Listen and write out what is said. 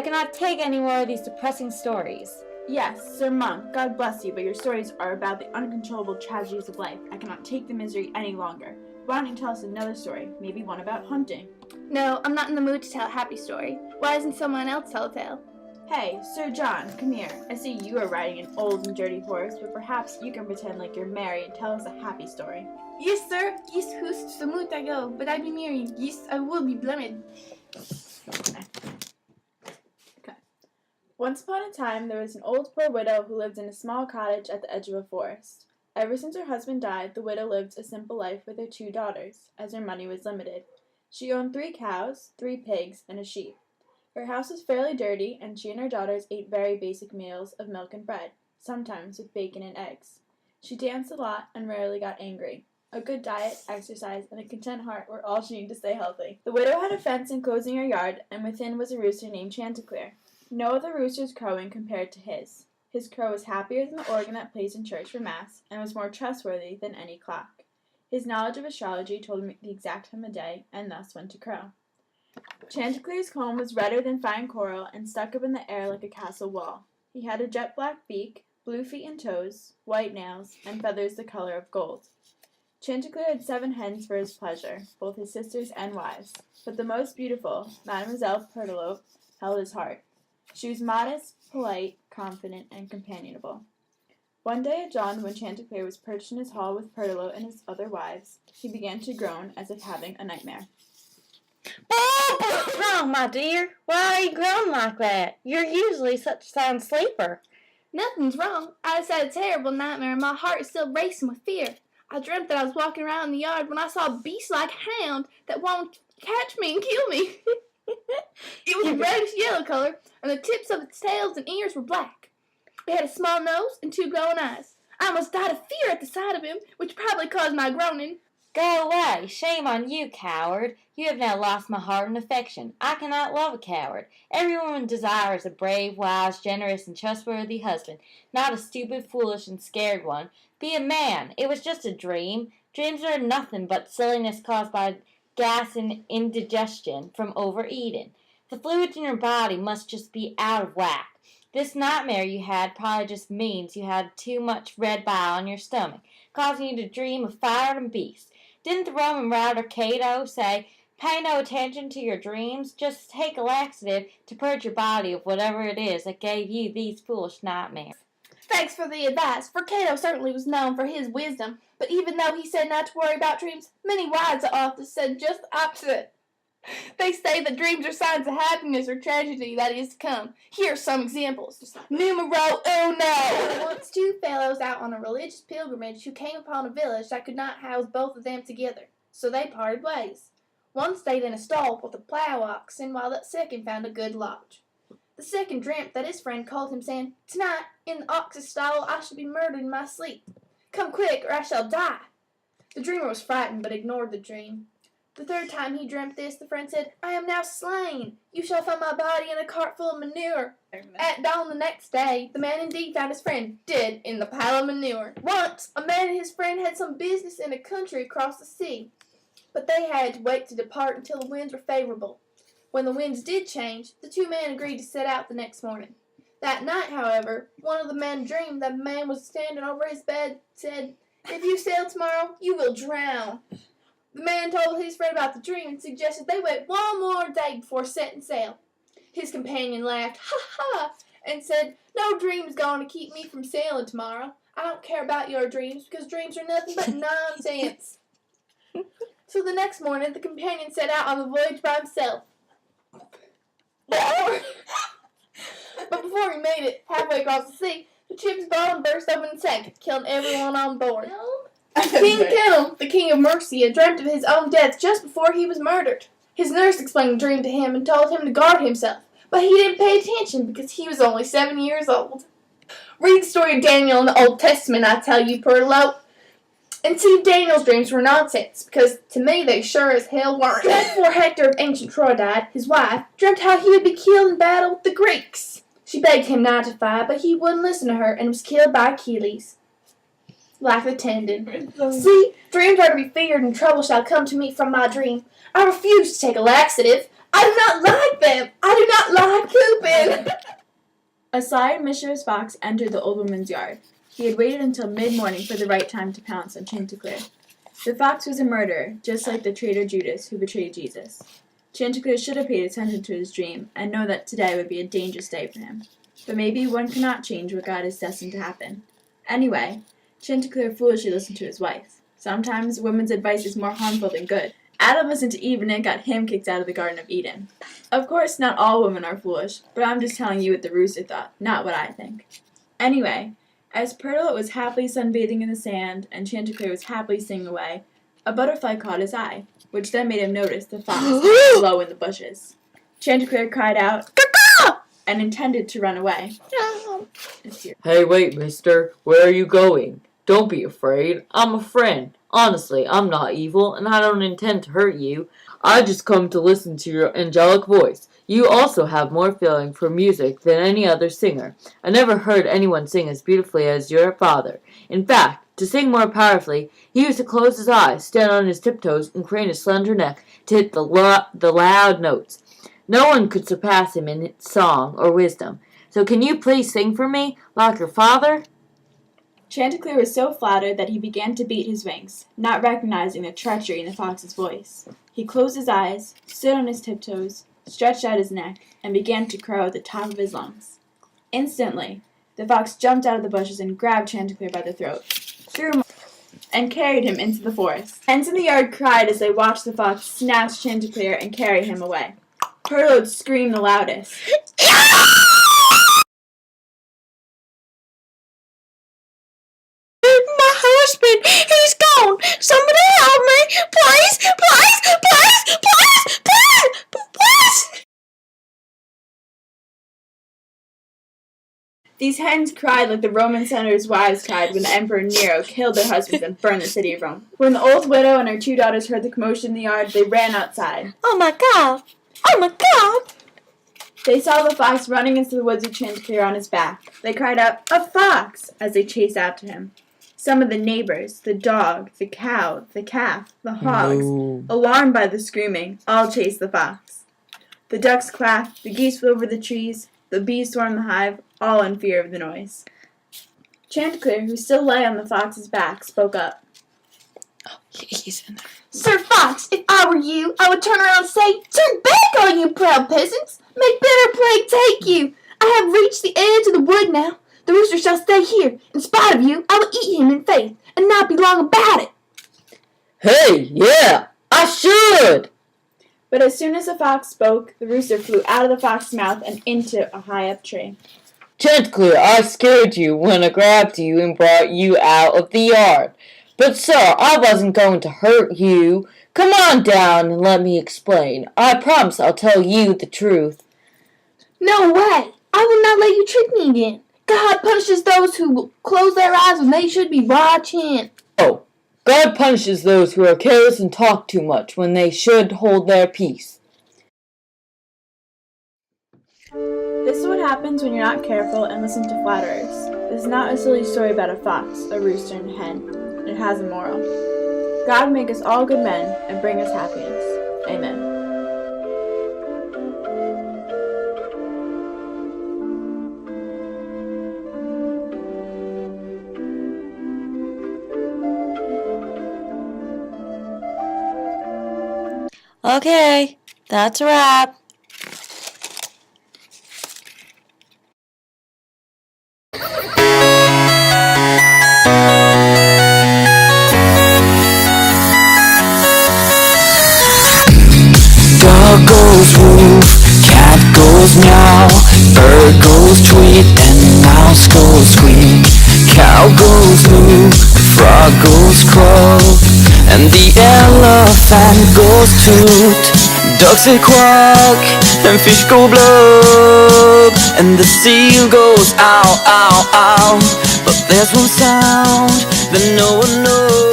I cannot take any more of these depressing stories. Yes, Sir Monk, God bless you, but your stories are about the uncontrollable tragedies of life. I cannot take the misery any longer. Why don't you tell us another story, maybe one about hunting? No, I'm not in the mood to tell a happy story. Why doesn't someone else tell a tale? Hey, Sir John, come here. I see you are riding an old and dirty horse, but perhaps you can pretend like you're merry and tell us a happy story. Yes, sir. Yes, who's the mood I go, but I be merry. Yes, I will be blessed. Okay. Once upon a time, there was an old poor widow who lived in a small cottage at the edge of a forest. Ever since her husband died, the widow lived a simple life with her 2 daughters, as her money was limited. She owned 3 cows, 3 pigs, and a sheep. Her house was fairly dirty, and she and her daughters ate very basic meals of milk and bread, sometimes with bacon and eggs. She danced a lot and rarely got angry. A good diet, exercise, and a content heart were all she needed to stay healthy. The widow had a fence enclosing her yard, and within was a rooster named Chanticleer. No other rooster's crowing compared to his. His crow was happier than the organ that plays in church for Mass, and was more trustworthy than any clock. His knowledge of astrology told him the exact time of day, and thus when to crow. Chanticleer's comb was redder than fine coral, and stuck up in the air like a castle wall. He had a jet-black beak, blue feet and toes, white nails, and feathers the color of gold. Chanticleer had 7 hens for his pleasure, both his sisters and wives, but the most beautiful, Mademoiselle Pertelope, held his heart. She was modest, polite, confident, and companionable. One day at dawn, when Chanticleer was perched in his hall with Pertelope and his other wives, he began to groan as if having a nightmare. What's wrong, my dear? Why are you groaning like that? You're usually such a sound sleeper. Nothing's wrong. I just had a terrible nightmare, and my heart is still racing with fear. I dreamt that I was walking around in the yard when I saw a beast-like hound that wanted to catch me and kill me. It was a reddish-yellow color, and the tips of its tails and ears were black. It had a small nose and 2 glowing eyes. I almost died of fear at the sight of him, which probably caused my groaning. Go away. Shame on you, coward. You have now lost my heart and affection. I cannot love a coward. Every woman desires a brave, wise, generous, and trustworthy husband, not a stupid, foolish, and scared one. Be a man. It was just a dream. Dreams are nothing but silliness caused by gas and indigestion from overeating. The fluids in your body must just be out of whack. This nightmare you had probably just means you had too much red bile in your stomach, causing you to dream of fire and beasts. Didn't the Roman writer Cato say, pay no attention to your dreams, just take a laxative to purge your body of whatever it is that gave you these foolish nightmares? Thanks for the advice, for Cato certainly was known for his wisdom. But even though he said not to worry about dreams, many wise authors said just the opposite. They say that dreams are signs of happiness or tragedy that is to come. Here are some examples. Numero uno. Once 2 fellows out on a religious pilgrimage who came upon a village that could not house both of them together, so they parted ways. One stayed in a stall with a plow oxen, while the second found a good lodge. The second dreamt that his friend called him, saying, Tonight, in the ox's stall, I shall be murdered in my sleep. Come quick, or I shall die. The dreamer was frightened, but ignored the dream. The 3rd time he dreamt this, the friend said, I am now slain. You shall find my body in a cart full of manure. At dawn the next day, the man indeed found his friend dead in the pile of manure. Once, a man and his friend had some business in a country across the sea, but they had to wait to depart until the winds were favorable. When the winds did change, the 2 men agreed to set out the next morning. That night, however, one of the men dreamed that a man was standing over his bed, said, If you sail tomorrow, you will drown. The man told his friend about the dream and suggested they wait 1 more day before setting sail. His companion laughed, ha ha, and said, No dream's going to keep me from sailing tomorrow. I don't care about your dreams, because dreams are nothing but nonsense. So the next morning, the companion set out on the voyage by himself. But before he made it halfway across the sea, the ship's bottom burst open and sank, killing everyone on board. King Kenelm, the king of Mercia, dreamt of his own death just before he was murdered. His nurse explained the dream to him and told him to guard himself, but he didn't pay attention because he was only 7 years old. Read the story of Daniel in the Old Testament, I tell you, Pertelope, and see if Daniel's dreams were nonsense, because to me they sure as hell weren't. Just before Hector of ancient Troy died, his wife dreamt how he would be killed in battle with the Greeks. She begged him not to fight, but he wouldn't listen to her and was killed by Achilles. Like the tendon. See, dreams are to be feared, and trouble shall come to me from my dream. I refuse to take a laxative. I do not like them. I do not like Coopin. A sly and mischievous fox entered the old woman's yard. He had waited until mid-morning for the right time to pounce on Chanticleer. The fox was a murderer, just like the traitor Judas who betrayed Jesus. Chanticleer should have paid attention to his dream and know that today would be a dangerous day for him. But maybe one cannot change what God has destined to happen. Anyway, Chanticleer foolishly listened to his wife. Sometimes women's advice is more harmful than good. Adam listened to Eve and it got him kicked out of the Garden of Eden. Of course, not all women are foolish, but I'm just telling you what the rooster thought, not what I think. Anyway, as Perdlet was happily sunbathing in the sand and Chanticleer was happily singing away, a butterfly caught his eye, which then made him notice the fox low in the bushes. Chanticleer cried out, "Caw!" and intended to run away. Hey, wait, mister. Where are you going? Don't be afraid. I'm a friend. Honestly, I'm not evil, and I don't intend to hurt you. I just come to listen to your angelic voice. You also have more feeling for music than any other singer. I never heard anyone sing as beautifully as your father. In fact, to sing more powerfully, he used to close his eyes, stand on his tiptoes, and crane his slender neck to hit the loud notes. No one could surpass him in song or wisdom. So can you please sing for me, like your father?" Chanticleer was so flattered that he began to beat his wings, not recognizing the treachery in the fox's voice. He closed his eyes, stood on his tiptoes, stretched out his neck, and began to crow at the top of his lungs. Instantly, the fox jumped out of the bushes and grabbed Chanticleer by the throat, threw him and carried him into the forest. Hens in the yard cried as they watched the fox snatch Chanticleer and carry him away. Perdlet screamed the loudest. My husband, he's gone. Somebody help me. Please, please, please, please, please, please. These hens cried like the Roman senators' wives cried when the Emperor Nero killed their husbands and burned the city of Rome. When the old widow and her 2 daughters heard the commotion in the yard, they ran outside. Oh my God. Oh my God. They saw the fox running into the woods with Chanticleer on his back. They cried out, "A fox!" as they chased after him. Some of the neighbors, the dog, the cow, the calf, the hogs, alarmed by the screaming, all chased the fox. The ducks quacked, the geese flew over the trees, the bees swarmed the hive, all in fear of the noise. Chanticleer, who still lay on the fox's back, spoke up. He's in there. Sir Fox, if I were you, I would turn around and say, "Turn back, all you proud peasants! May bitter plague take you! I have reached the edge of the wood now. The rooster shall stay here. In spite of you, I will eat him in faith, and not be long about it." Hey, yeah, I should! But as soon as the fox spoke, the rooster flew out of the fox's mouth and into a high-up tree. Chanticleer, I scared you when I grabbed you and brought you out of the yard. But, sir, I wasn't going to hurt you. Come on down and let me explain. I promise I'll tell you the truth. No way! I will not let you trick me again. God punishes those who close their eyes when they should be watching. Oh, God punishes those who are careless and talk too much when they should hold their peace. This is what happens when you're not careful and listen to flatterers. This is not a silly story about a fox, a rooster, and a hen. It has a moral. God make us all good men and bring us happiness. Amen. Okay, that's a wrap. Dog goes woof, cat goes meow, bird goes tweet, and mouse goes squeak. Cow goes moo, the frog goes croak, and the elephant goes toot. Ducks say quack, and fish go blub, and the seal goes ow, ow, ow. But there's one sound that no one knows.